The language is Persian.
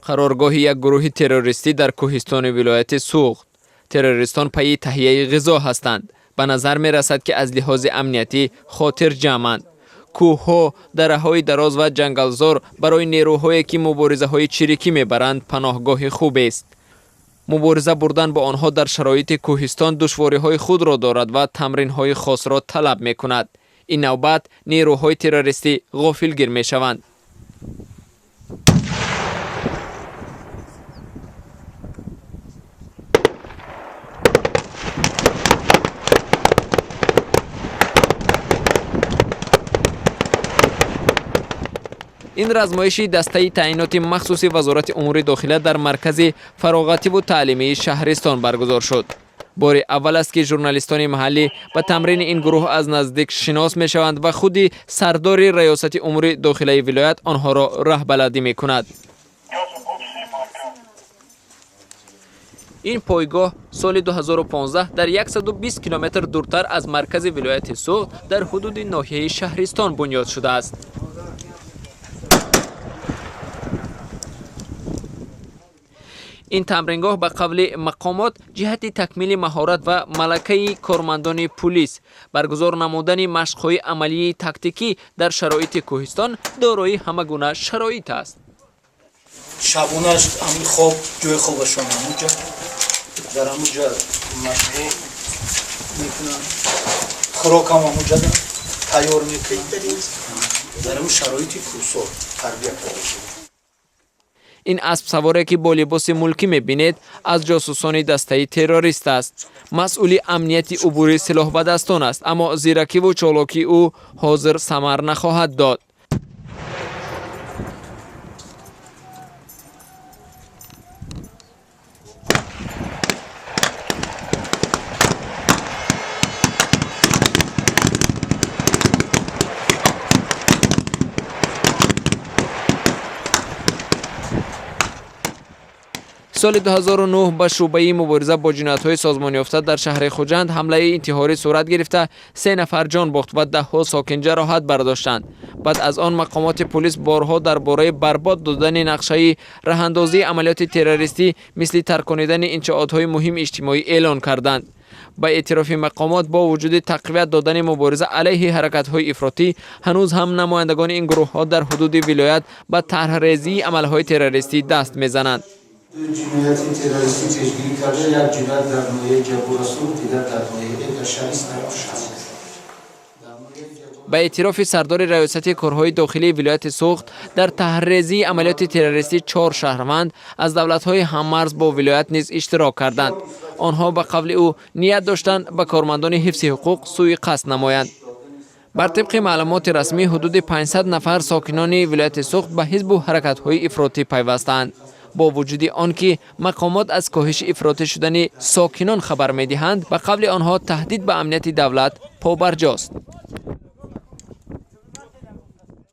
قرارگاه یک گروه تروریستی در کوهستان ولایت سوخت. تروریستان پای تهیه غذا هستند. به نظر می رسد که از لحاظ امنیتی خاطر جمعند. کوه‌ها، دره‌های دراز و جنگلزار برای نیروهایی که مبارزه های چریکی میبرند پناهگاه خوب است. مبارزه بردن با آنها در شرایط کوهستان دشواری های خود را دارد و تمرین های خاص را طلب می کند. این نوبت نیروهای تروریستی غافلگیر می شوند. این رزمایشی دسته تعیینات مخصوصی وزارت امور داخله در مرکز فراغتی و تعلیمی شهرستان برگزار شد. بار اول است که ژورنالیستان محلی به تمرین این گروه از نزدیک شناس می شوند و خودی سردار ریاست امور داخله ولایت آنها را رهبردی می کند. این پایگاه سال 2015 در 120 کیلومتر دورتر از مرکز ولایت سوخت در حدود ناحیه شهرستان بنیاد شده است. این تمرینگاه به قول مقامات جهت تکمیل مهارت و ملکه کارمندان پلیس برگزار نمودن مشق‌های عملی تاکتیکی در شرایط کوهستان دارای همگونه شرایط است. شبونش همین خواب جای خوابشون همونجا در همونجا مشق میکنن، خوراک هم همونجا تیار میکنن در همون شرایط کوهستان تربیت کرده. این اسب سواری که با لباس ملکی می‌بینید از جاسوسان دسته تروریست است. مسئول امنیتی عبوری سلاح به دستان است، اما زیرکی و چالاکی او حاضر ثمر نخواهد داد. سال 2009 به شعبه مبارزه با جنایت‌های سازمانی یافته در شهر خوجند حمله انتحاری صورت گرفته 3 نفر جان باخت و 10 ساکن جراحت برداشتند. بعد از آن مقامات پلیس بارها درباره برباد دادن نقشه راه‌اندازی عملیات تروریستی مثل ترکاندن انشاءات‌های مهم اجتماعی اعلان کردند. با اعتراف مقامات با وجود تقویت دادن مبارزه علیه حرکت‌های افراطی هنوز هم نمایندگان این گروه‌ها در حدود ولایت به طرح‌ریزی عمل‌های تروریستی دست می‌زنند. جنایت تروریستی پیشگیری کرده، یک جنایت در ناحیه جبور است و دیگر در ناحیه اشریس است. به اعتراف سردار ریاست کارهای داخلی ولایت سوخت در طرح‌ریزی عملیات تروریستی 4 شهروند از دولت‌های هممرز با ولایت نیز اشتراک کردند. آنها به قول او نیت داشتند به کارمندان حفظ حقوق سوء قصد نمایند. بر طبق معلومات رسمی حدود 500 نفر ساکنان ولایت سوخت به حزب و حرکت‌های افراطی پیوستند. با وجود آنکه مقامات از کاهش افراطی شدن ساکنان خبر می‌دهند، به قول آنها تهدید به امنیت دولت پابرجاست.